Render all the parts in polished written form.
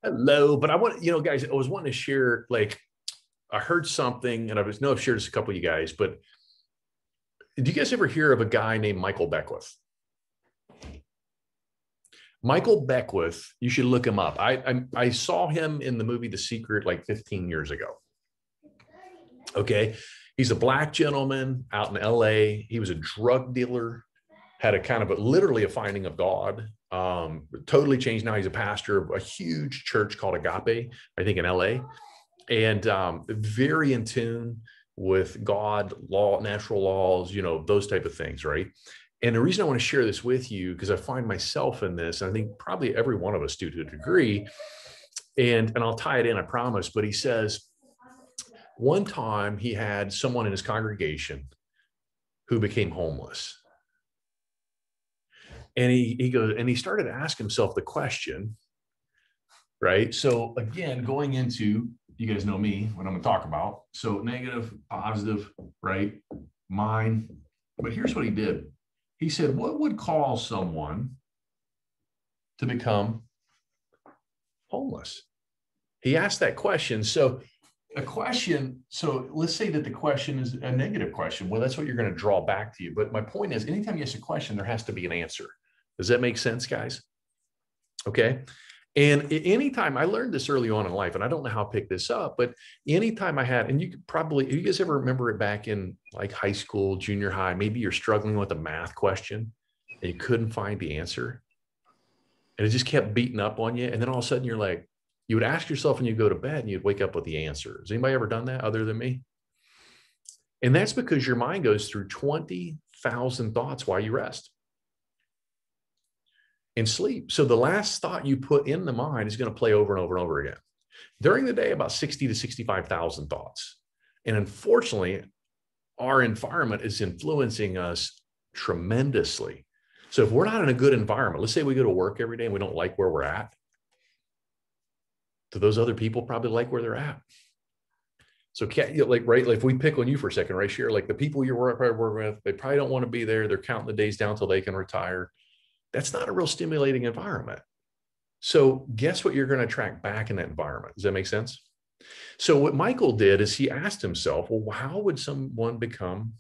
Hello, but I want, guys, I was wanting to share, like, I heard something and I've shared this with a couple of you guys, but do you guys ever hear of a guy named Michael Beckwith? Michael Beckwith, you should look him up. I saw him in the movie The Secret like 15 years ago. Okay. He's a black gentleman out in LA. He was a drug dealer, had a kind of literally a finding of God. Totally changed. Now he's a pastor of a huge church called Agape, I think in LA, and very in tune with God, law, natural laws, those type of things, right? And the reason I want to share this with you, because I find myself in this, and I think probably every one of us do to a degree, and I'll tie it in, I promise, but he says, one time he had someone in his congregation who became homeless. And he goes, and he started to ask himself the question, right? So again, going into, you guys know me, what I'm going to talk about. So negative, positive, right? Mine. But here's what he did. He said, what would cause someone to become homeless? He asked that question. So let's say that the question is a negative question. Well, that's what you're going to draw back to you. But my point is, anytime you ask a question, there has to be an answer. Does that make sense, guys? Okay. And anytime I learned this early on in life, and I don't know how I picked this up, but anytime I had, and you guys ever remember it back in like high school, junior high, maybe you're struggling with a math question and you couldn't find the answer and it just kept beating up on you. And then all of a sudden you're like, you would ask yourself when you go to bed and you'd wake up with the answer. Has anybody ever done that other than me? And that's because your mind goes through 20,000 thoughts while you rest and sleep. So the last thought you put in the mind is going to play over and over and over again. During the day, about 60 to 65,000 thoughts. And unfortunately, our environment is influencing us tremendously. So if we're not in a good environment, let's say we go to work every day and we don't like where we're at, do those other people probably like where they're at? So right, like if we pick on you for a second, right, Share, like the people you're working with, they probably don't want to be there. They're counting the days down till they can retire. That's not a real stimulating environment. So guess what you're going to attract back in that environment? Does that make sense? So what Michael did is he asked himself, well, how would someone become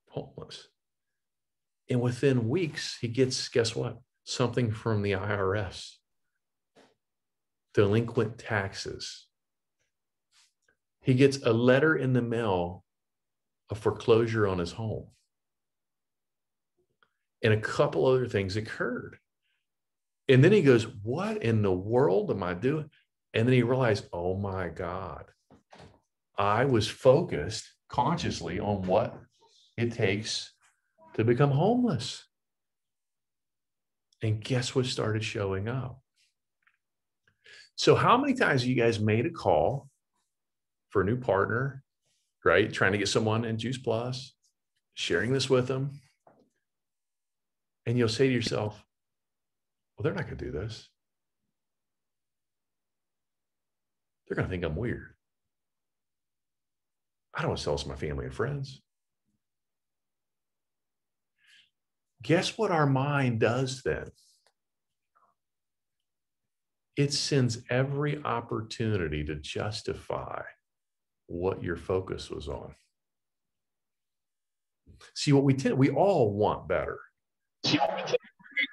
homeless? And within weeks, he gets, guess what? Something from the IRS, delinquent taxes. He gets a letter in the mail of foreclosure on his home. And a couple other things occurred. And then he goes, what in the world am I doing? And then he realized, oh my God, I was focused consciously on what it takes to become homeless. And guess what started showing up? So how many times have you guys made a call for a new partner, right? Trying to get someone in Juice Plus, sharing this with them. And you'll say to yourself, well, they're not going to do this. They're going to think I'm weird. I don't want to sell this to my family and friends. Guess what our mind does then? It sends every opportunity to justify what your focus was on. See, we all want better.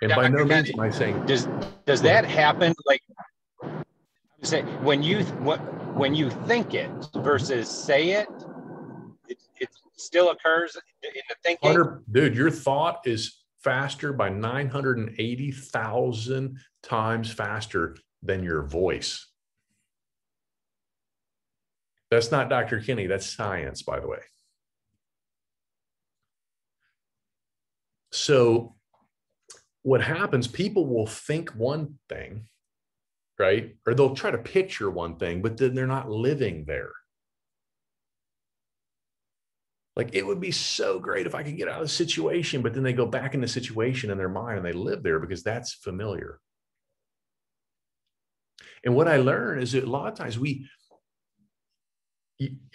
And by no means am I saying, does that happen? Like, say when you think it versus say it, it still occurs in the thinking. Dude, your thought is faster by 980,000 times faster than your voice. That's not Dr. Kinney. That's science, by the way. So what happens, people will think one thing, right? Or they'll try to picture one thing, but then they're not living there. Like, it would be so great if I could get out of the situation, but then they go back in the situation in their mind and they live there because that's familiar. And what I learned is that a lot of times have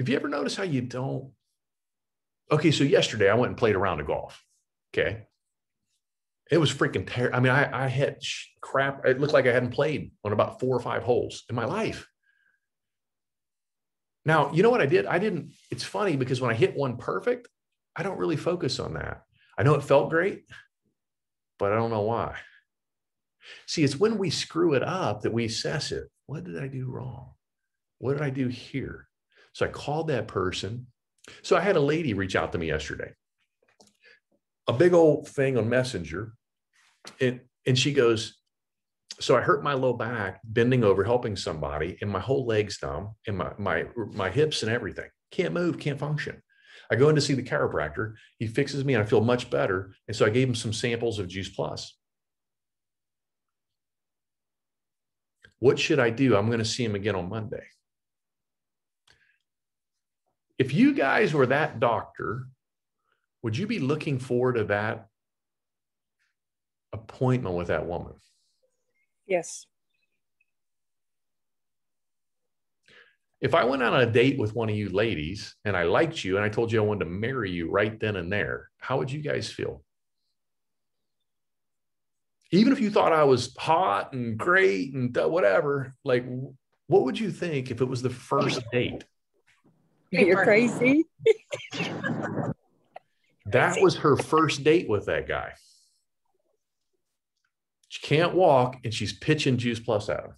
you ever noticed how you don't? Okay, so yesterday I went and played a round of golf. Okay. It was freaking terrible. I mean, I had crap. It looked like I hadn't played on about 4 or 5 holes in my life. Now, you know what I did? It's funny because when I hit one perfect, I don't really focus on that. I know it felt great, but I don't know why. See, it's when we screw it up that we assess it. What did I do wrong? What did I do here? So I called that person. So I had a lady reach out to me yesterday, a big old thing on Messenger. And she goes, so I hurt my low back bending over, helping somebody, and my whole leg's numb, and my hips and everything. Can't move, can't function. I go in to see the chiropractor. He fixes me and I feel much better. And so I gave him some samples of Juice Plus. What should I do? I'm going to see him again on Monday. If you guys were that doctor, would you be looking forward to that appointment with that woman? Yes. If I went on a date with one of you ladies and I liked you and I told you I wanted to marry you right then and there, how would you guys feel? Even if you thought I was hot and great and whatever, like, what would you think if it was the first date? You're crazy. That was her first date with that guy. She can't walk and she's pitching Juice Plus at him.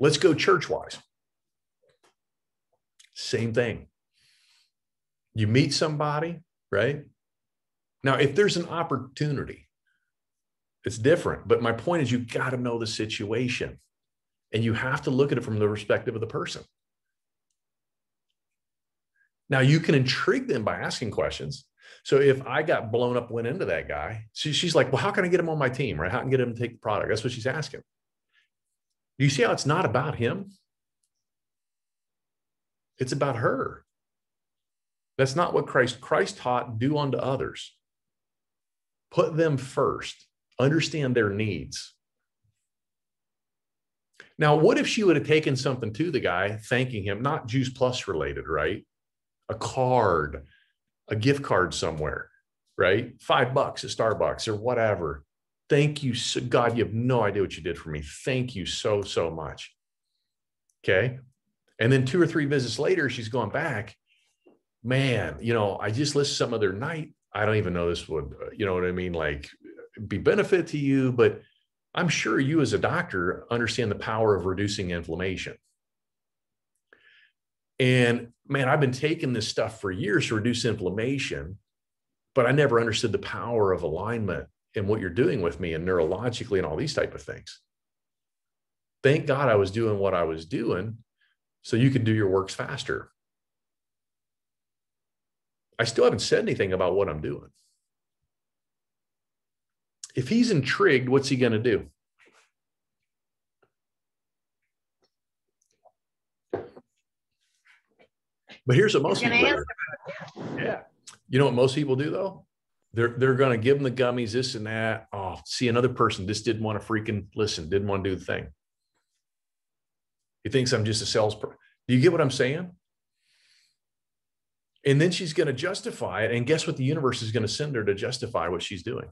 Let's go church-wise. Same thing. You meet somebody, right? Now, if there's an opportunity, it's different. But my point is, you got to know the situation. And you have to look at it from the perspective of the person. Now, you can intrigue them by asking questions. So if I got blown up, went into that guy, she's like, well, how can I get him on my team, right? How can I get him to take the product? That's what she's asking. Do you see how it's not about him? It's about her. That's not what Christ taught. Do unto others. Put them first. Understand their needs. Now, what if she would have taken something to the guy, thanking him, not Juice Plus related, right? A card, a gift card somewhere, right? $5 at Starbucks or whatever. Thank you. So, God, you have no idea what you did for me. Thank you so, so much. Okay. And then 2 or 3 visits later, she's going back. Man, I just listened to some other night. I don't even know this would, you know what I mean? Like, be benefit to you, but I'm sure you as a doctor understand the power of reducing inflammation. And man, I've been taking this stuff for years to reduce inflammation, but I never understood the power of alignment and what you're doing with me and neurologically and all these type of things. Thank God I was doing what I was doing so you could do your works faster. I still haven't said anything about what I'm doing. If he's intrigued, what's he going to do? But here's what most people do. Yeah. You know what most people do though? They're going to give them the gummies, this and that. Oh, see, another person just didn't want to freaking listen, didn't want to do the thing. He thinks I'm just a salesperson. Do you get what I'm saying? And then she's going to justify it. And guess what the universe is going to send her to justify what she's doing?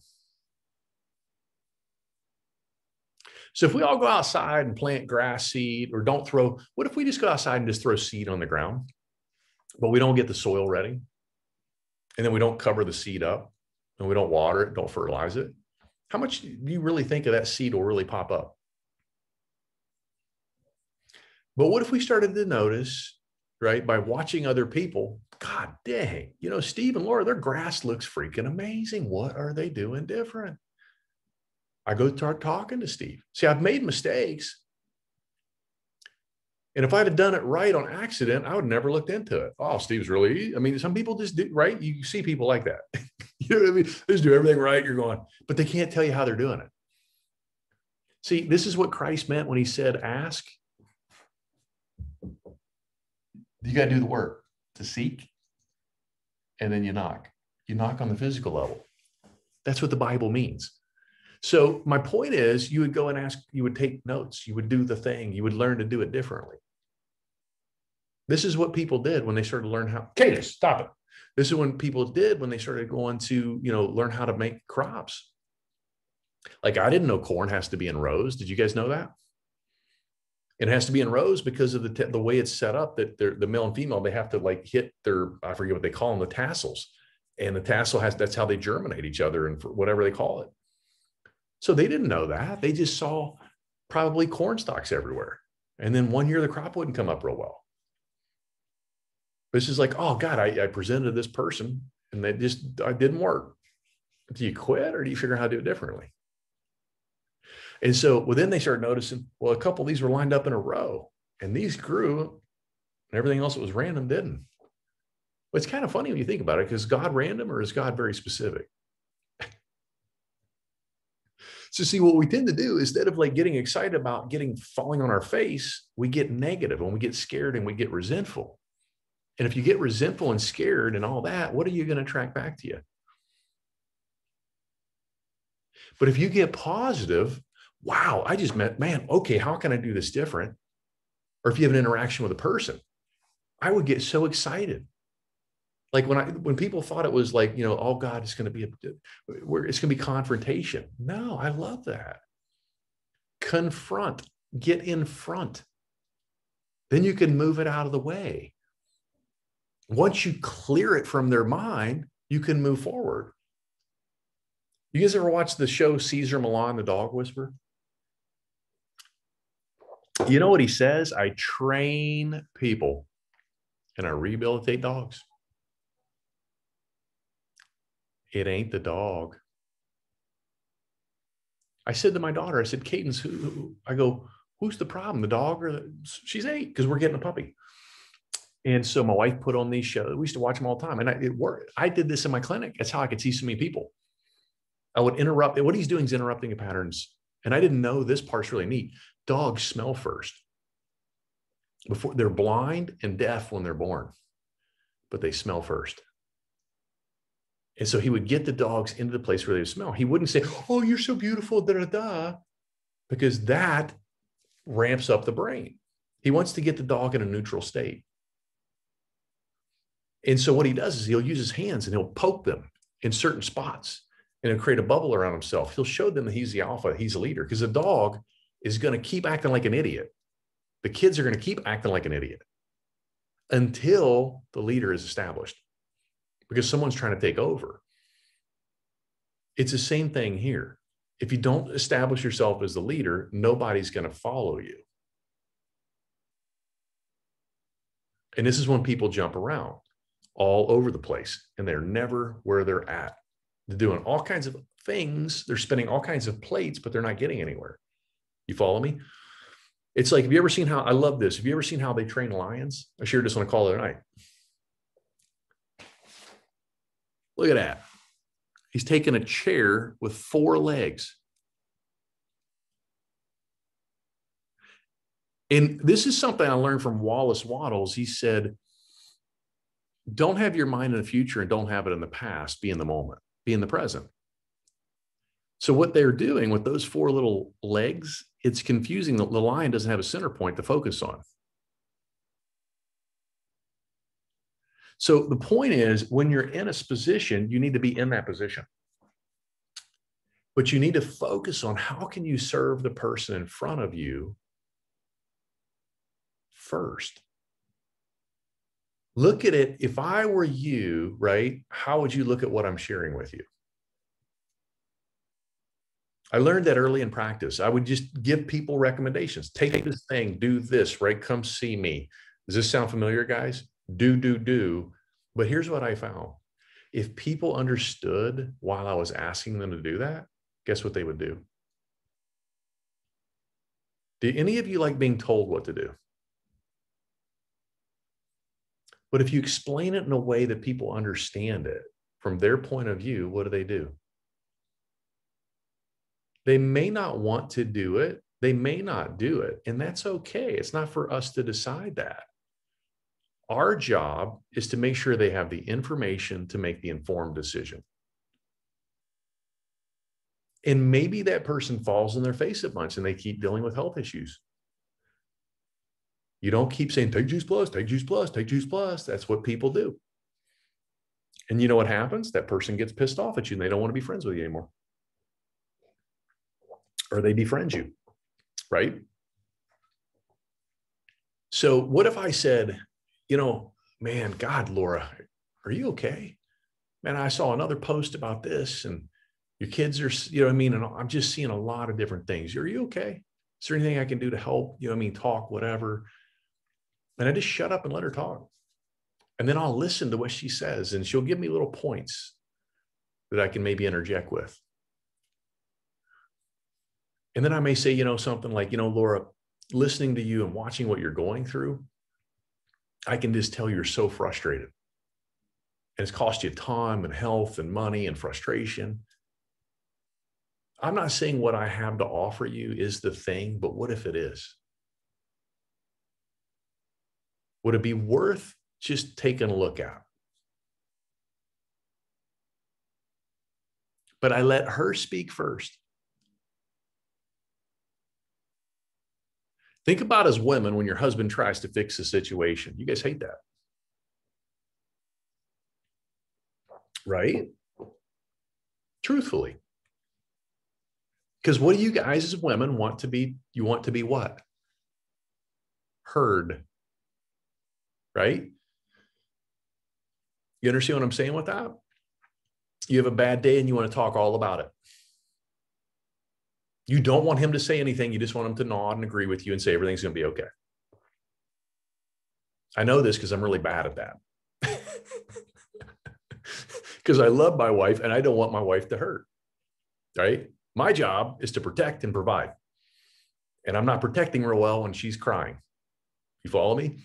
So if we all go outside and plant grass seed or what if we just go outside and just throw seed on the ground, but we don't get the soil ready? And then we don't cover the seed up and we don't water it, don't fertilize it. How much do you really think of that seed will really pop up? But what if we started to notice, right, by watching other people, God dang, Steve and Laura, their grass looks freaking amazing. What are they doing different? I go start talking to Steve. See, I've made mistakes. And if I'd have done it right on accident, I would have never looked into it. Oh, Steve's really, some people just do, right? You see people like that. You know what I mean? They just do everything right. You're going, but they can't tell you how they're doing it. See, this is what Christ meant when he said, ask. You got to do the work to seek. And then you knock. You knock on the physical level. That's what the Bible means. So my point is, you would go and ask, you would take notes, you would do the thing, you would learn to do it differently. This is what people did when they started to learn how. Cadence, stop it. This is when people did when they started going to, learn how to make crops. Like I didn't know corn has to be in rows. Did you guys know that? It has to be in rows because of the way it's set up, that the male and female, they have to like hit their, I forget what they call them, the tassels. And the tassel that's how they germinate each other and for whatever they call it. So they didn't know that. They just saw probably corn stalks everywhere. And then one year the crop wouldn't come up real well. This is like, oh God, I presented to this person and it didn't work. Do you quit or do you figure out how to do it differently? And so then they started noticing, well, a couple of these were lined up in a row and these grew and everything else that was random didn't. But it's kind of funny when you think about it, because is God random or is God very specific? So see, what we tend to do, instead of like getting excited about falling on our face, we get negative and we get scared and we get resentful. And if you get resentful and scared and all that, what are you going to attract back to you? But if you get positive, wow, I just met, man, okay, how can I do this different? Or if you have an interaction with a person, I would get so excited. Like when people thought it was like, oh God, it's going to be confrontation. No, I love that. Confront, get in front. Then you can move it out of the way. Once you clear it from their mind, you can move forward. You guys ever watch the show Cesar Millan, the Dog Whisperer? You know what he says? I train people and I rehabilitate dogs. It ain't the dog. I said to my daughter, I said, Cadence, who's the problem? The dog or she's 8 because we're getting a puppy. And so my wife put on these shows. We used to watch them all the time. And it worked. I did this in my clinic. That's how I could see so many people. I would interrupt. What he's doing is interrupting the patterns. And I didn't know this part's really neat. Dogs smell first. Before they're blind and deaf when they're born, but they smell first. And so he would get the dogs into the place where they would smell. He wouldn't say, oh, you're so beautiful, da, da, da, because that ramps up the brain. He wants to get the dog in a neutral state. And so what he does is he'll use his hands and he'll poke them in certain spots and he'll create a bubble around himself. He'll show them that he's the alpha, he's a leader, because the dog is going to keep acting like an idiot. The kids are going to keep acting like an idiot until the leader is established, because someone's trying to take over. It's the same thing here. If you don't establish yourself as the leader, nobody's going to follow you. And this is when people jump around all over the place and they're never where they're at. They're doing all kinds of things. They're spinning all kinds of plates, but they're not getting anywhere. You follow me? It's like, have you ever seen how, I love this. Have you ever seen how they train lions? I shared this on a call the other night. Look at that. He's taking a chair with 4 legs. And this is something I learned from Wallace Wattles. He said, don't have your mind in the future and don't have it in the past. Be in the moment. Be in the present. So what they're doing with those 4 little legs, it's confusing. The lion doesn't have a center point to focus on. So the point is, when you're in a position, you need to be in that position. But you need to focus on how can you serve the person in front of you first. Look at it. If I were you, right, how would you look at what I'm sharing with you? I learned that early in practice. I would just give people recommendations. Take this thing, do this, right? Come see me. Does this sound familiar, guys? Do. But here's what I found. If people understood while I was asking them to do that, guess what they would do? Do any of you like being told what to do? But if you explain it in a way that people understand it from their point of view, what do? They may not want to do it. They may not do it. And that's okay. It's not for us to decide that. Our job is to make sure they have the information to make the informed decision. And maybe that person falls on their face a bunch and they keep dealing with health issues. You don't keep saying, take Juice Plus, take Juice Plus, take Juice Plus. That's what people do. And you know what happens? That person gets pissed off at you and they don't want to be friends with you anymore. Or they befriend you, right? So what if I said, you know, man, God, Laura, are you okay? Man, I saw another post about this and your kids are, you know what I mean? And I'm just seeing a lot of different things. Are you okay? Is there anything I can do to help? You know what I mean? Talk, whatever. And I just shut up and let her talk. And then I'll listen to what she says and she'll give me little points that I can maybe interject with. And then I may say, you know, something like, you know, Laura, listening to you and watching what you're going through, I can just tell you're so frustrated. And it's cost you time and health and money and frustration. I'm not saying what I have to offer you is the thing, but what if it is? Would it be worth just taking a look at? But I let her speak first. Think about as women when your husband tries to fix the situation. You guys hate that. Right? Truthfully. Because what do you guys as women want to be? You want to be what? Heard. Right? You understand what I'm saying with that? You have a bad day and you want to talk all about it. You don't want him to say anything. You just want him to nod and agree with you and say everything's going to be okay. I know this because I'm really bad at that. Because I love my wife and I don't want my wife to hurt. Right? My job is to protect and provide. And I'm not protecting real well when she's crying. You follow me?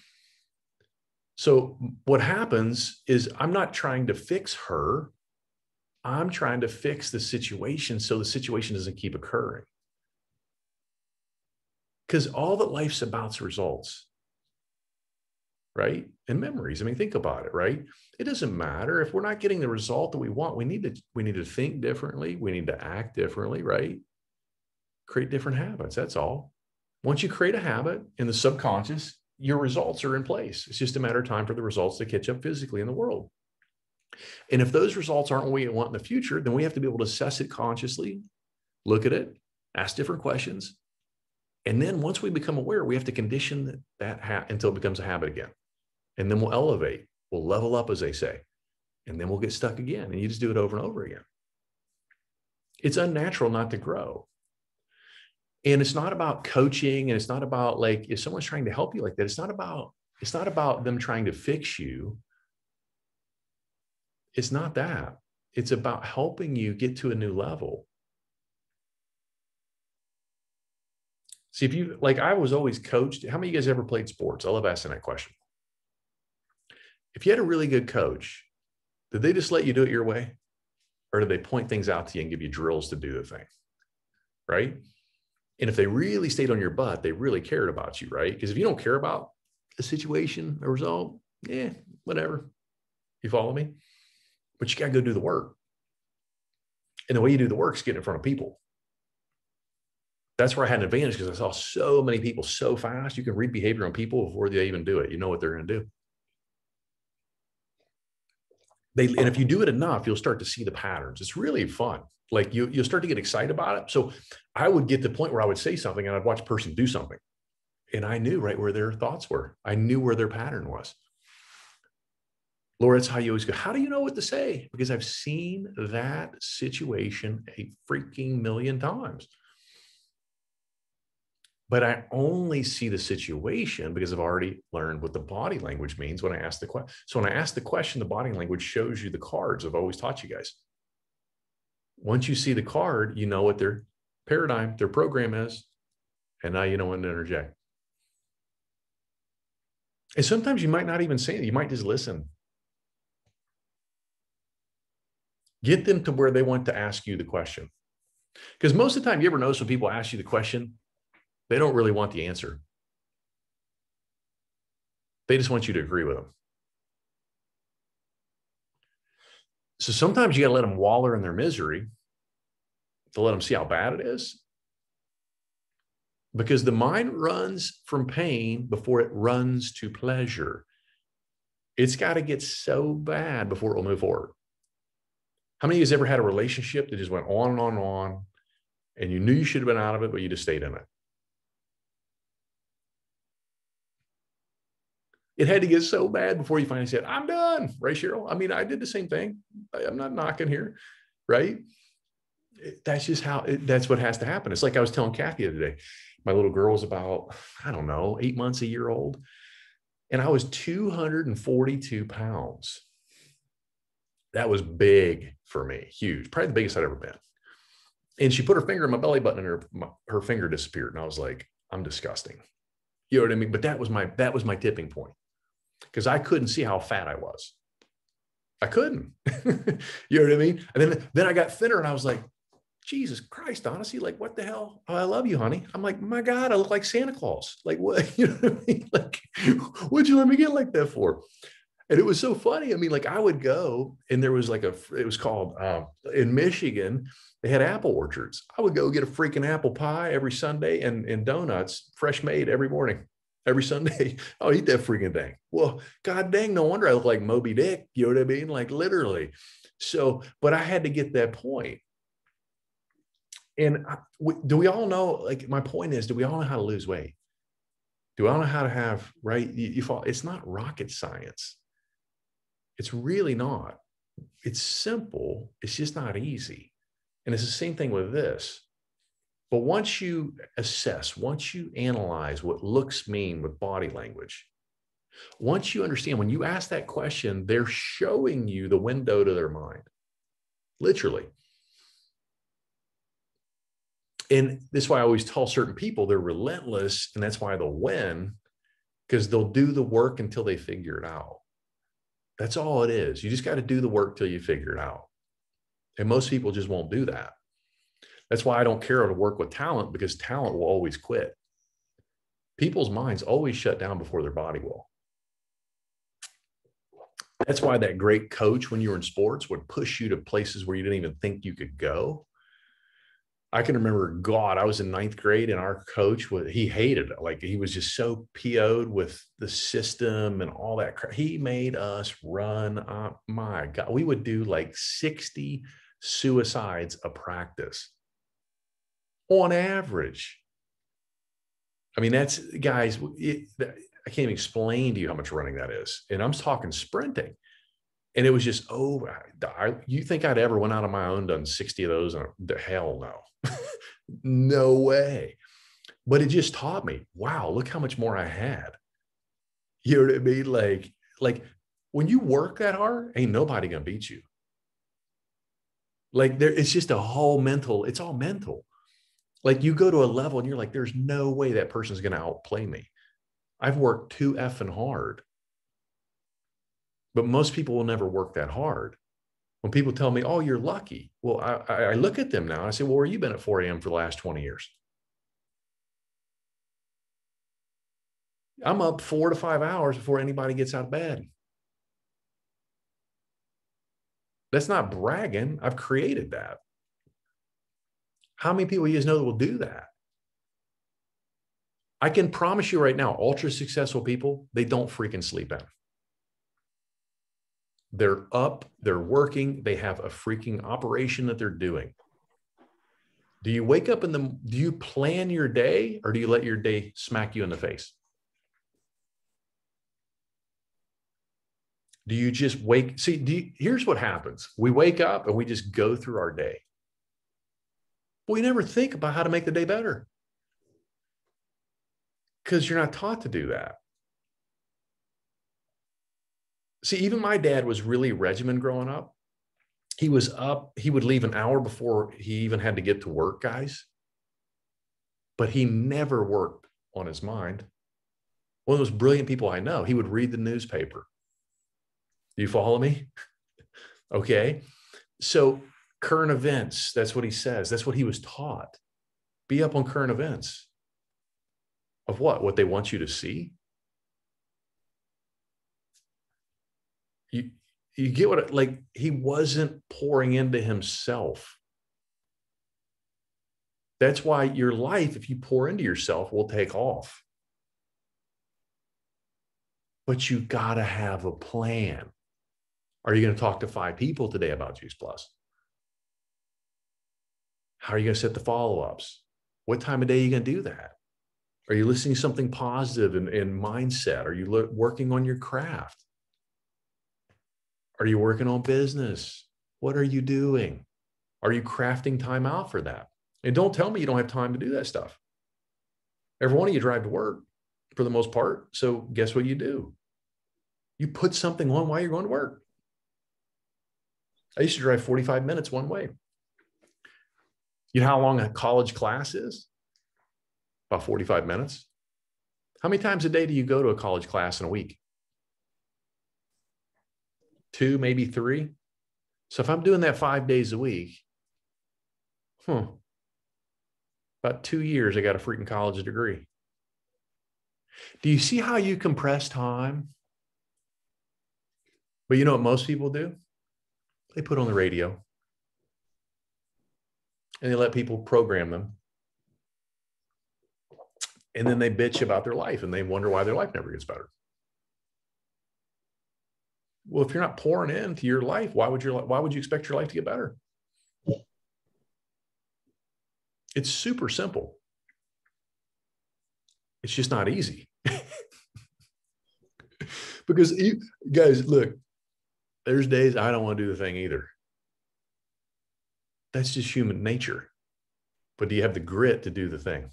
So what happens is I'm not trying to fix her. I'm trying to fix the situation so the situation doesn't keep occurring. Because all that life's about is results, right? And memories. I mean, think about it, right? It doesn't matter if we're not getting the result that we want. We need to think differently. We need to act differently, right? Create different habits. That's all. Once you create a habit in the subconscious, your results are in place. It's just a matter of time for the results to catch up physically in the world. And if those results aren't what we want in the future, then we have to be able to assess it consciously, look at it, ask different questions. And then once we become aware, we have to condition that until it becomes a habit again. And then we'll elevate, we'll level up, as they say, and then we'll get stuck again. And you just do it over and over again. It's unnatural not to grow. And it's not about coaching. And it's not about like, if someone's trying to help you like that, it's not about them trying to fix you. It's not that. It's about helping you get to a new level. See, if you, like, I was always coached. How many of you guys ever played sports? I love asking that question. If you had a really good coach, did they just let you do it your way? Or did they point things out to you and give you drills to do the thing? Right? And if they really stayed on your butt, they really cared about you, right? Because if you don't care about a situation, a result, whatever. You follow me? But you got to go do the work. And the way you do the work is get in front of people. That's where I had an advantage because I saw so many people so fast. You can read behavior on people before they even do it. You know what they're going to do. And if you do it enough, you'll start to see the patterns. It's really fun. Like you'll start to get excited about it. So I would get to the point where I would say something and I'd watch a person do something. And I knew right where their thoughts were. I knew where their pattern was. Laura, that's how you always go, how do you know what to say? Because I've seen that situation a freaking million times. But I only see the situation because I've already learned what the body language means when I ask the question. So when I ask the question, the body language shows you the cards I've always taught you guys. Once you see the card, you know what their paradigm, their program is. And now you know when to interject. And sometimes you might not even say it. You might just listen. Get them to where they want to ask you the question. Because most of the time, you ever notice when people ask you the question, they don't really want the answer. They just want you to agree with them. So sometimes you got to let them waller in their misery to let them see how bad it is. Because the mind runs from pain before it runs to pleasure. It's got to get so bad before it will move forward. How many of you has ever had a relationship that just went on and on and on, and you knew you should have been out of it, but you just stayed in it? It had to get so bad before you finally said, I'm done, right, Cheryl? I mean, I did the same thing. I'm not knocking here, right? That's just how, that's what has to happen. It's like I was telling Kathy the other day, my little girl was about, I don't know, 8 months, a year old. And I was 242 pounds. That was big for me, huge, probably the biggest I'd ever been. And she put her finger in my belly button and her finger disappeared. And I was like, I'm disgusting. You know what I mean? But that was my tipping point, because I couldn't see how fat I was. I couldn't. You know what I mean? And then I got thinner and I was like, Jesus Christ, honestly, like, what the hell? Oh, I love you, honey. I'm like, my God, I look like Santa Claus. Like, what? You know what I mean? Like, what'd you let me get like that for? And it was so funny. I mean, like, I would go and there was like it was called, in Michigan, they had apple orchards. I would go get a freaking apple pie every Sunday and donuts, fresh made every morning, every Sunday. I'll eat that freaking thing. Well, God dang, no wonder I look like Moby Dick. You know what I mean? Like, literally. So, but I had to get that point. And do we all know, like, my point is, do we all know how to lose weight? Do we all know how to have, right? You fall, it's not rocket science. It's really not. It's simple. It's just not easy. And it's the same thing with this. But once you assess, once you analyze what looks mean with body language, once you understand, when you ask that question, they're showing you the window to their mind, literally. And that's why I always tell certain people they're relentless, and that's why they'll win, because they'll do the work until they figure it out. That's all it is. You just got to do the work till you figure it out. And most people just won't do that. That's why I don't care to work with talent, because talent will always quit. People's minds always shut down before their body will. That's why that great coach, when you were in sports, would push you to places where you didn't even think you could go. I can remember, God, I was in 9th grade and our coach, he hated it. Like, he was just so PO'd with the system and all that crap. He made us run. My God, we would do like 60 suicides a practice on average. I mean, that's, guys, I can't even explain to you how much running that is. And I'm talking sprinting. And it was just, oh, you think I'd ever went out on my own, done 60 of those? Hell no. No way. But it just taught me, wow, look how much more I had. You know what I mean? Like when you work that hard, ain't nobody gonna beat you. Like, it's just a whole mental, it's all mental. Like, you go to a level and you're like, there's no way that person's gonna outplay me. I've worked too effing hard. But most people will never work that hard. When people tell me, oh, you're lucky. Well, I look at them now and I say, well, where have you been at 4 a.m. for the last 20 years? I'm up 4 to 5 hours before anybody gets out of bed. That's not bragging. I've created that. How many people you guys know that will do that? I can promise you right now, ultra successful people, they don't freaking sleep in. They're up, they're working, they have a freaking operation that they're doing. Do you wake up do you plan your day, or do you let your day smack you in the face? Do you just wake? See, here's what happens. We wake up and we just go through our day. But we never think about how to make the day better, because you're not taught to do that. See, even my dad was really regimented growing up. He was up, he would leave an hour before he even had to get to work, guys. But he never worked on his mind. One of those brilliant people I know, he would read the newspaper. Do you follow me? Okay. So current events, that's what he says. That's what he was taught. Be up on current events. Of what? What they want you to see? You get what, like, he wasn't pouring into himself. That's why your life, if you pour into yourself, will take off. but you got to have a plan. Are you going to talk to 5 people today about Juice Plus? How are you going to set the follow-ups? What time of day are you going to do that? Are you listening to something positive in mindset? Are you working on your craft? Are you working on business? What are you doing? Are you crafting time out for that? And don't tell me you don't have time to do that stuff. Every one of you drive to work for the most part. So guess what you do? You put something on while you're going to work. I used to drive 45 minutes one way. You know how long a college class is? About 45 minutes. How many times a day do you go to a college class in a week? 2, maybe 3. So if I'm doing that 5 days a week, about 2 years, I got a freaking college degree. Do you see how you compress time? But you know what most people do? They put on the radio and they let people program them. And then they bitch about their life and they wonder why their life never gets better. Well, if you're not pouring into your life, why would you expect your life to get better? It's super simple. It's just not easy. Because you guys, look, there's days I don't want to do the thing either. That's just human nature. But do you have the grit to do the thing?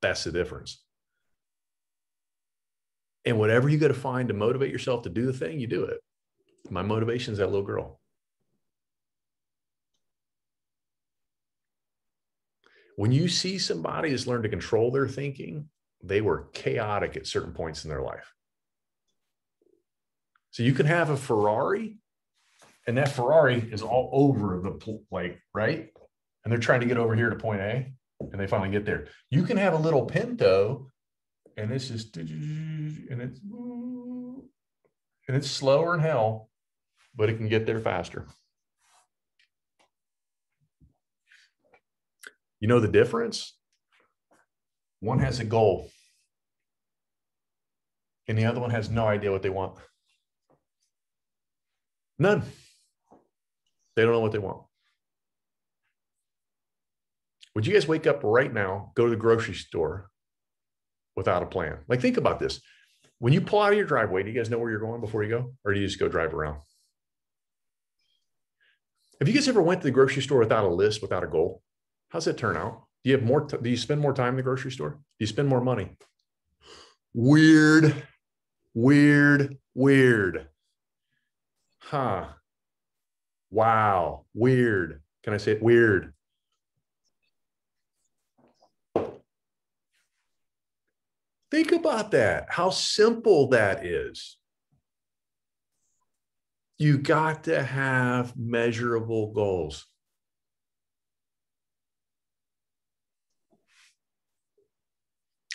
That's the difference. And whatever you got to find to motivate yourself to do the thing, you do it. My motivation is that little girl. When you see somebody that's learned to control their thinking, they were chaotic at certain points in their life. So you can have a Ferrari, and that Ferrari is all over the right? And they're trying to get over here to point A, and they finally get there. You can have a little Pinto, and it's just, and it's slower than hell, but it can get there faster. You know the difference? One has a goal, and the other one has no idea what they want. None. They don't know what they want. Would you guys wake up right now, go to the grocery store without a plan? Like, think about this. When you pull out of your driveway, do you guys know where you're going before you go? Or do you just go drive around? Have you guys ever went to the grocery store without a list, without a goal? How's that turn out? Do you have more? Do you spend more time in the grocery store? Do you spend more money? Weird. Huh. Wow. Weird. Can I say it? Weird. Think about that. How simple that is. You got to have measurable goals.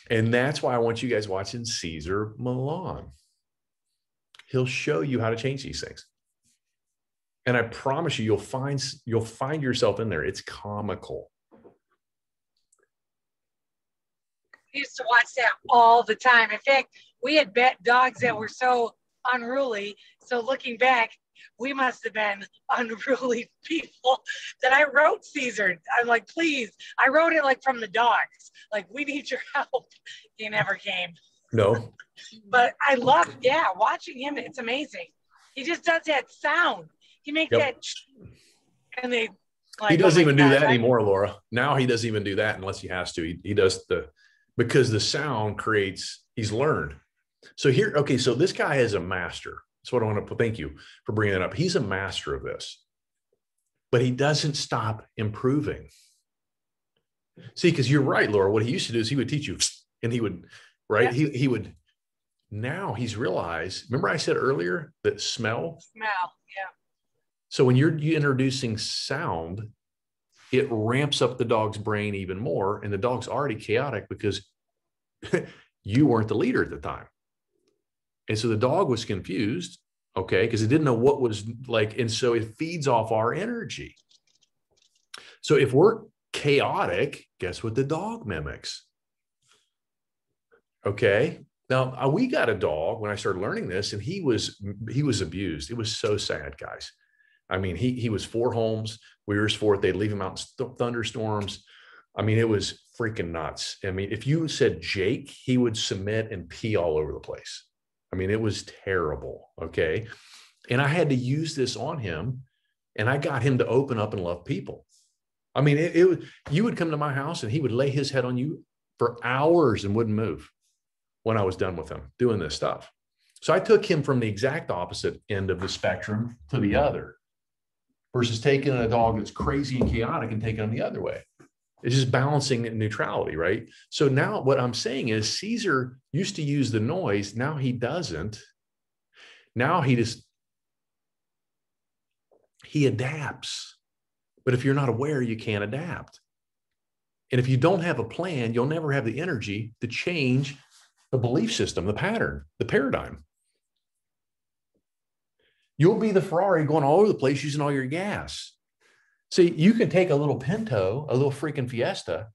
And that's why I want you guys watching Cesar Millan. He'll show you how to change these things. And I promise you, you'll find yourself in there. It's comical. I used to watch that all the time. In fact, we had dogs that were so unruly. So looking back, we must have been unruly people that I wrote Caesar. I'm like, please. I wrote it like from the dogs. Like, we need your help. He never came. No. But I love, watching him. It's amazing. He just does that sound. He makes that, and they. Like, he doesn't even do that anymore, Laura. Now he doesn't even do that unless he has to. He does because the sound creates, he's learned. So here, okay, so this guy is a master. That's what I want to put. Thank you for bringing that up. He's a master of this, but he doesn't stop improving. See, because you're right, Laura. What he used to do is he would teach you, and he would, right? Yeah. He would. Now he's realized. Remember, I said earlier that smell. Yeah. So when you're introducing sound, it ramps up the dog's brain even more, and the dog's already chaotic because you weren't the leader at the time. And so the dog was confused, okay, because it didn't know what was like. And so it feeds off our energy. So if we're chaotic, guess what the dog mimics? Okay. Now we got a dog when I started learning this, and he was abused. It was so sad, guys. I mean, he was 4 homes. We were his 4th. They'd leave him out in thunderstorms. I mean, it was freaking nuts. I mean, if you said Jake, he would submit and pee all over the place. I mean, it was terrible. Okay. And I had to use this on him, and I got him to open up and love people. I mean, you would come to my house and he would lay his head on you for hours and wouldn't move when I was done with him doing this stuff. So I took him from the exact opposite end of the spectrum to the other, versus taking a dog that's crazy and chaotic and taking him the other way. It's just balancing neutrality, right? So now what I'm saying is Caesar used to use the noise. Now he doesn't. Now he adapts. But if you're not aware, you can't adapt. And if you don't have a plan, you'll never have the energy to change the belief system, the pattern, the paradigm. You'll be the Ferrari going all over the place using all your gas. See, you can take a little Pinto, a little freaking Fiesta,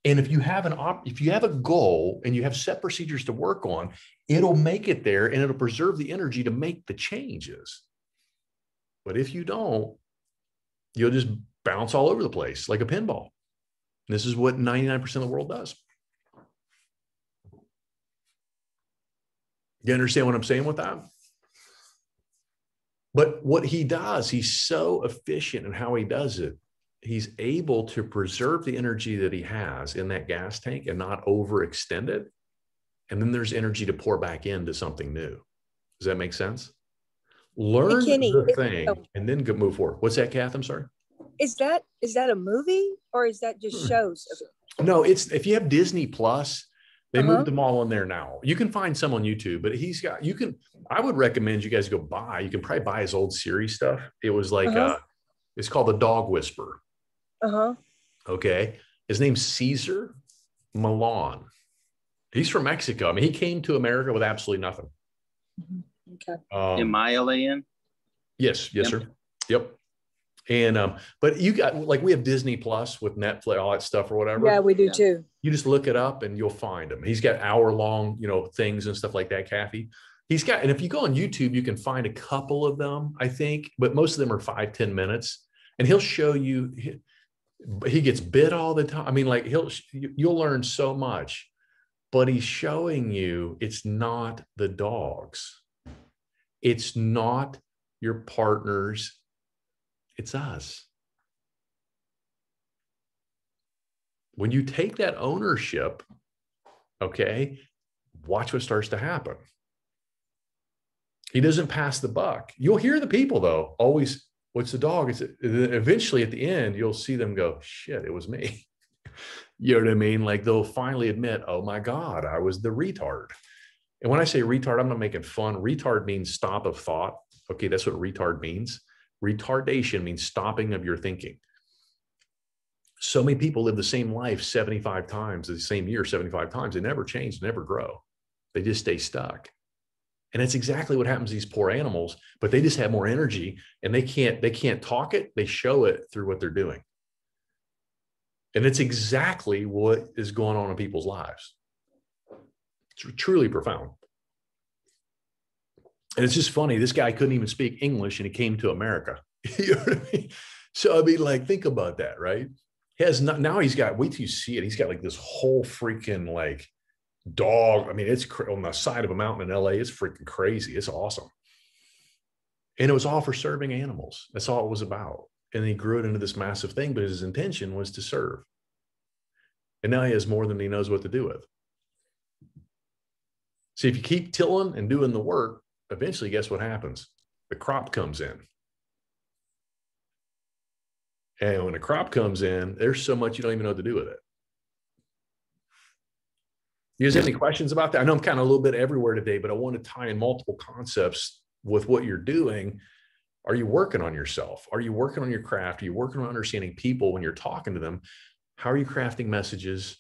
and if you have a goal and you have set procedures to work on, it'll make it there and it'll preserve the energy to make the changes. But if you don't, you'll just bounce all over the place like a pinball. This is what 99% of the world does. You understand what I'm saying with that? But what he does, he's so efficient in how he does it. He's able to preserve the energy that he has in that gas tank and not overextend it. And then there's energy to pour back into something new. Does that make sense? Learn the thing and then move forward. What's that, Kath? I'm sorry. Is that a movie or is that just shows? No, it's if you have Disney Plus, they moved them all in there now. You can find some on YouTube, but I would recommend you guys go buy. You can probably buy his old series stuff. It was like it's called The Dog Whisperer. Okay. His name's Cesar Millan. He's from Mexico. I mean, he came to America with absolutely nothing. Okay. Himalayan? Yes, sir. Yep. And but you got like we have Disney Plus with Netflix, all that stuff or whatever. Yeah, we do too. You just look it up and you'll find him. He's got hour-long, things and stuff like that, Kathy. And if you go on YouTube, you can find a couple of them, I think, but most of them are 5-10 minutes. And he'll show you, he gets bit all the time. I mean, like you'll learn so much, but he's showing you it's not the dogs. It's not your partners. It's us. When you take that ownership, okay, watch what starts to happen. He doesn't pass the buck. You'll hear the people though, always, what's the dog? Eventually at the end, you'll see them go, shit, it was me. You know what I mean? Like they'll finally admit, oh my God, I was the retard. And when I say retard, I'm not making fun. Retard means stop of thought. Okay, that's what retard means. Retardation means stopping of your thinking. So many people live the same life 75 times, the same year 75 times. They never change, never grow. They just stay stuck. And that's exactly what happens to these poor animals, but they just have more energy and they can't talk it. They show it through what they're doing. And it's exactly what is going on in people's lives. It's truly profound. And it's just funny. This guy couldn't even speak English and he came to America. You know what I mean? So, I mean, like, think about that, right? Now he's got, wait till you see it. He's got like this whole freaking like dog. I mean, it's on the side of a mountain in LA. It's freaking crazy. It's awesome. And it was all for serving animals. That's all it was about. And he grew it into this massive thing, but his intention was to serve. And now he has more than he knows what to do with. See, if you keep tilling and doing the work, eventually, guess what happens? The crop comes in. And when the crop comes in, there's so much you don't even know what to do with it. You guys have any questions about that? I know I'm kind of a little bit everywhere today, but I want to tie in multiple concepts with what you're doing. Are you working on yourself? Are you working on your craft? Are you working on understanding people when you're talking to them? How are you crafting messages?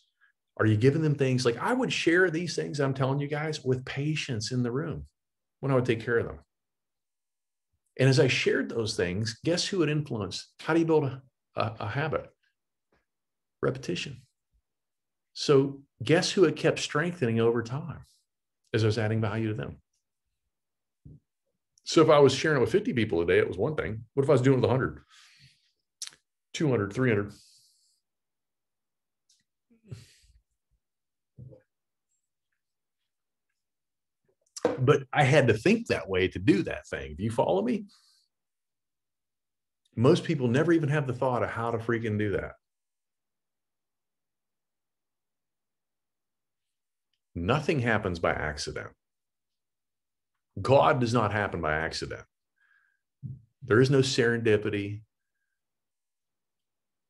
Are you giving them things like I would share these things I'm telling you guys with patience in the room when I would take care of them? And as I shared those things, guess who it influenced? How do you build a habit? Repetition. So Guess who it kept strengthening over time as I was adding value to them? So if I was sharing it with 50 people a day, it was one thing. What if I was doing it with 100, 200, 300? But I had to think that way to do that thing. Do you follow me? Most people never even have the thought of how to freaking do that. Nothing happens by accident. God does not happen by accident. There is no serendipity.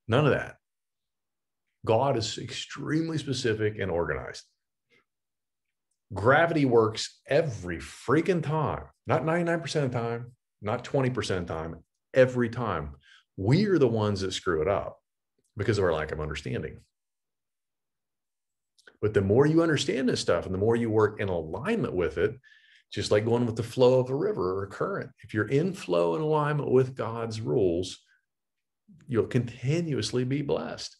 None of that. God is extremely specific and organized. Gravity works every freaking time, not 99% of the time, not 20% of the time, every time. We are the ones that screw it up because of our lack of understanding. But the more you understand this stuff and the more you work in alignment with it, just like going with the flow of a river or a current, if you're in flow and alignment with God's rules, you'll continuously be blessed.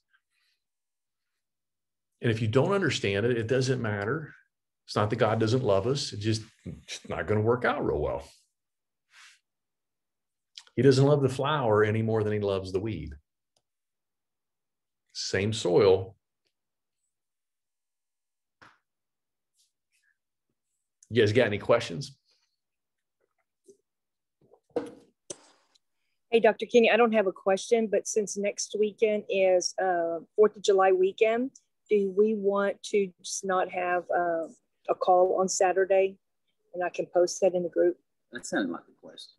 And if you don't understand it, it doesn't matter. It's not that God doesn't love us. It's just not going to work out real well. He doesn't love the flower any more than he loves the weed. Same soil. You guys got any questions? Hey, Dr. Kenny, I don't have a question, but since next weekend is 4th of July weekend, do we want to just not have a call on Saturday? And I can post that in the group. That sounded like a question.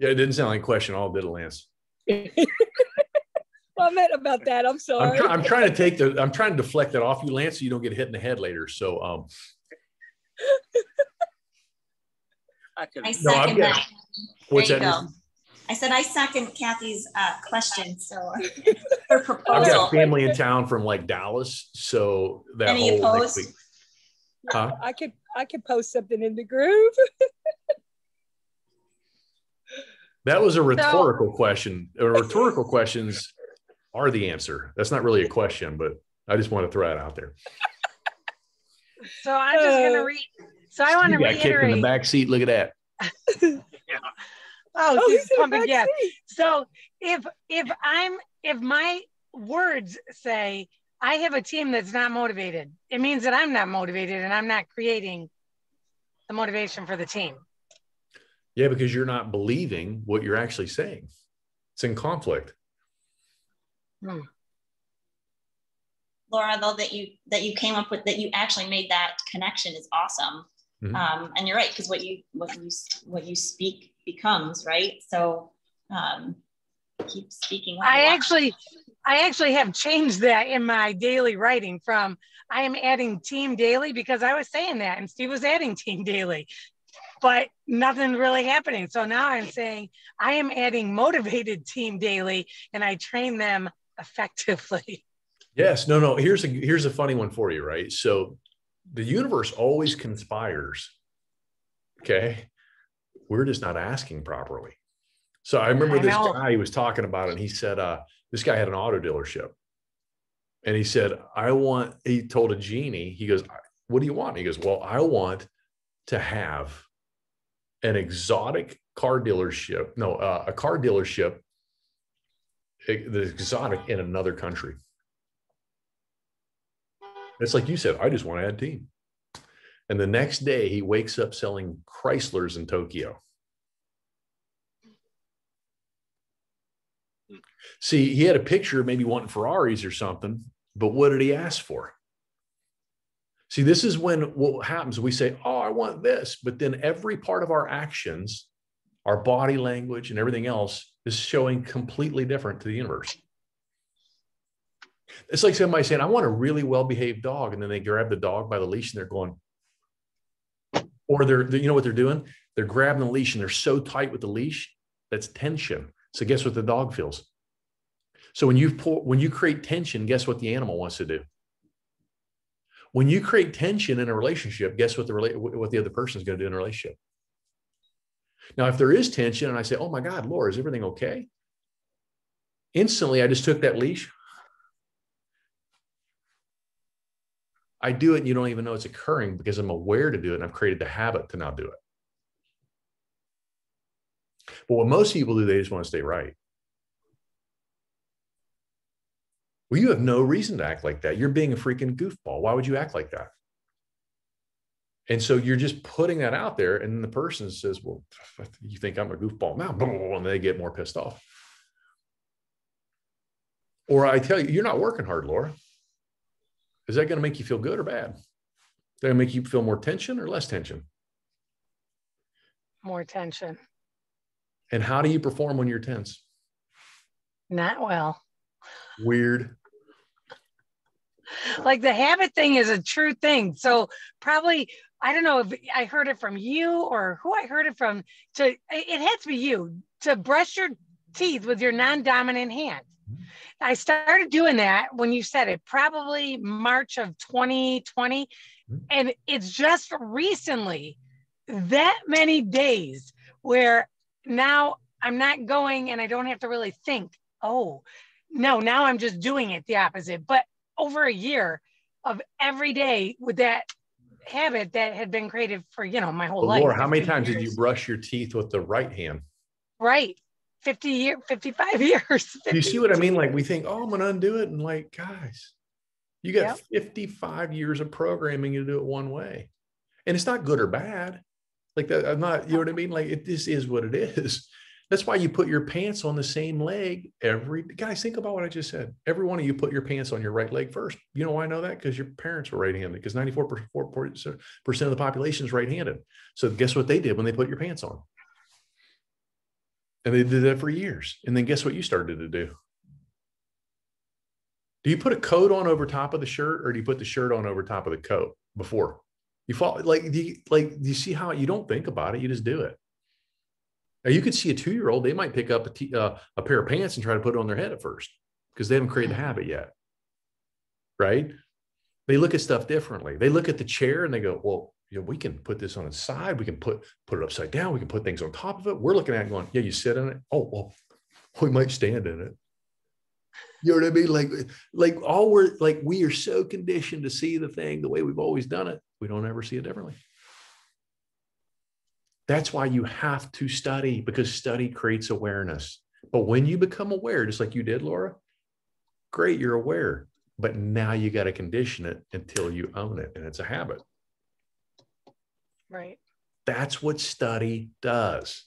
Yeah, it didn't sound like a question. All did, Lance. Well, I meant about that. I'm sorry. I'm trying to deflect that off you, Lance, so you don't get hit in the head later. So, I second that. What's there you that? go. I said I second Kathy's question. So her I've proposal. got family in town from like Dallas, so that Any whole opposed? next week. Huh? I could post something in the group. That was a rhetorical question. Rhetorical questions are the answer. That's not really a question, but I just want to throw that out there. So I'm just going to read. So I want to You got kicked in the reiterate. back seat. Look at that. Yeah. Oh, he's he's in the pumping back gas. seat. So if my words say I have a team that's not motivated, it means that I'm not motivated and I'm not creating the motivation for the team. Yeah, because you're not believing what you're actually saying. It's in conflict. Laura, though, that you came up with, that you actually made that connection is awesome. Mm-hmm. And you're right, because what you speak becomes, right? So keep speaking. I actually have changed that in my daily writing from I am adding team daily because I was saying that and Steve was adding team daily, but nothing really happening. So now I'm saying I am adding motivated team daily and I train them effectively. Yes. No. Here's a funny one for you, right? So the universe always conspires. Okay. We're just not asking properly. So I remember this guy, he was talking about it, and he said, this guy had an auto dealership. And he said, he told a genie, he goes, what do you want? He goes, well, I want to have an exotic car dealership. No, a car dealership, the exotic in another country. It's like you said, I just want to add team. And the next day he wakes up selling Chryslers in Tokyo. See, he had a picture of maybe wanting Ferraris or something, but what did he ask for? See, this is when what happens. We say, oh, I want this, but then every part of our actions, our body language and everything else is showing completely different to the universe. It's like somebody saying, I want a really well-behaved dog. And then they grab the dog by the leash and they're going, or they're you know what they're doing? They're grabbing the leash and they're so tight with the leash, that's tension. So guess what the dog feels? So when you create tension, guess what the animal wants to do? When you create tension in a relationship, guess what the other person is going to do in a relationship? Now, if there is tension and I say, oh my God, Laura, is everything okay? Instantly, I just took that leash. I do it and you don't even know it's occurring because I'm aware to do it and I've created the habit to not do it. But what most people do, they just want to stay right. Well, you have no reason to act like that. You're being a freaking goofball. Why would you act like that? And so you're just putting that out there. And then the person says, well, you think I'm a goofball now? And they get more pissed off. Or I tell you, you're not working hard, Laura. Is that going to make you feel good or bad? Is that going to make you feel more tension or less tension? More tension. And how do you perform when you're tense? Not well. Weird. Like the habit thing is a true thing. So probably, I don't know if I heard it from you or who I heard it from. It had to be you, to brush your teeth with your non-dominant hand. I started doing that when you said it, probably March of 2020. And it's just recently, that many days where now I'm not going and I don't have to really think, oh, no, now I'm just doing it the opposite. But over a year of every day with that habit that had been created for, my whole life. Laura, how many times did you brush your teeth with the right hand? Right. 55 years. Do you see what I mean? Like we think, oh, I'm going to undo it. And like, guys, you got 55 years of programming to do it one way. And it's not good or bad. Like that, I'm not, you know what I mean? Like this is what it is. That's why you put your pants on the same leg guys, think about what I just said. Every one of you put your pants on your right leg first. You know why I know that? Because your parents were right-handed, because 94% of the population is right-handed. So guess what they did when they put your pants on? And they did that for years. And then guess what you started to do? Do you put a coat on over top of the shirt, or do you put the shirt on over top of the coat before? You fall do you see how you don't think about it? You just do it. Now you could see a 2-year-old, they might pick up a pair of pants and try to put it on their head at first because they haven't created the habit yet, right? They look at stuff differently. They look at the chair and they go, well, we can put this on its side. We can put it upside down. We can put things on top of it. We're looking at it going, yeah, you sit in it. Oh, well, we might stand in it. You know what I mean? We are so conditioned to see the thing the way we've always done it. We don't ever see it differently. That's why you have to study, because study creates awareness. But when you become aware, just like you did, Laura, great, you're aware. But now you got to condition it until you own it. And it's a habit. Right. That's what study does.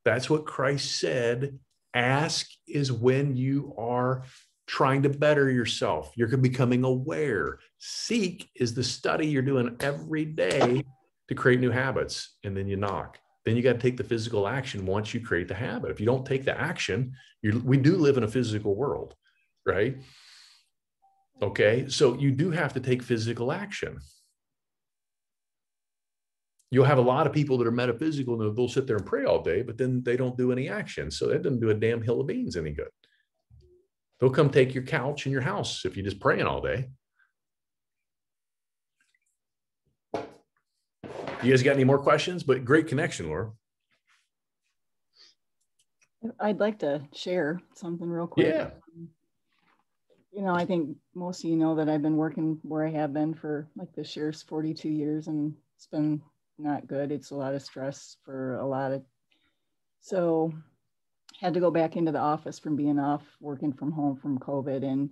That's what Christ said. Ask is when you are trying to better yourself. You're becoming aware. Seek is the study you're doing every day to create new habits. And then you knock. Then you got to take the physical action once you create the habit. If you don't take the action, we do live in a physical world, right? Okay. So you do have to take physical action. You'll have a lot of people that are metaphysical and they'll sit there and pray all day, but then they don't do any action. So that doesn't do a damn hill of beans any good. They'll come take your couch in your house if you're just praying all day. You guys got any more questions? But great connection, Laura. I'd like to share something real quick. Yeah. I think most of you know that I've been working where I have been for this year's 42 years, and it's been not good. It's a lot of stress for a lot of, so had to go back into the office from being off working from home from COVID. And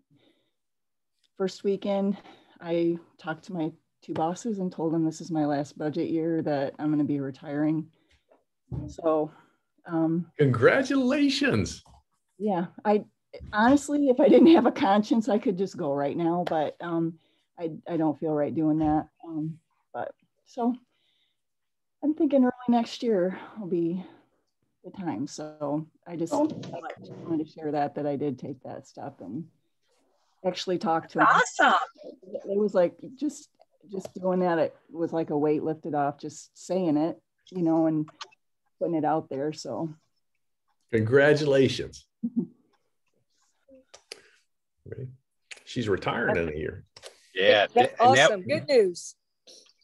first weekend, I talked to my 2 bosses and told them this is my last budget year, that I'm going to be retiring. So, congratulations. Yeah, I honestly, if I didn't have a conscience, I could just go right now, but I don't feel right doing that. So I'm thinking early next year will be the time. So I just wanted to share that I did take that step and actually talk to him. Awesome. It was like just doing that. It was like a weight lifted off, just saying it, and putting it out there. So congratulations. She's retiring in a year. Yeah. That's awesome. Good news.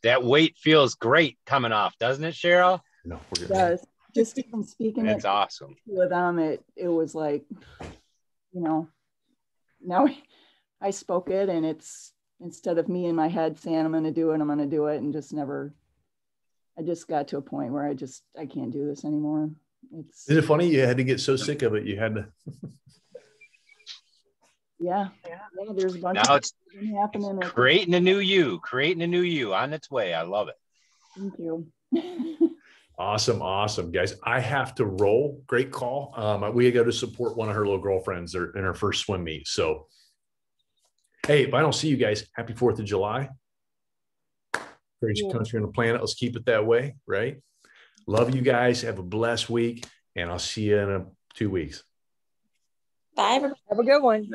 That weight feels great coming off, doesn't it, Cheryl? No, we're good. It does. Just even speaking It's awesome. with them, it was like, now I spoke it, and it's instead of me in my head saying, I'm going to do it and just never, I just got to a point where I can't do this anymore. Is it funny? You had to get so sick of it. You had to. Yeah. There's a bunch now of it's happening. Creating a new you on its way. I love it. Thank you. Awesome, guys. I have to roll. Great call. We go to support one of her little girlfriends in her first swim meet. So, hey, if I don't see you guys, happy 4th of July. Greatest country on the planet. Let's keep it that way, right? Love you guys. Have a blessed week, and I'll see you in 2 weeks. Bye. Have a good one.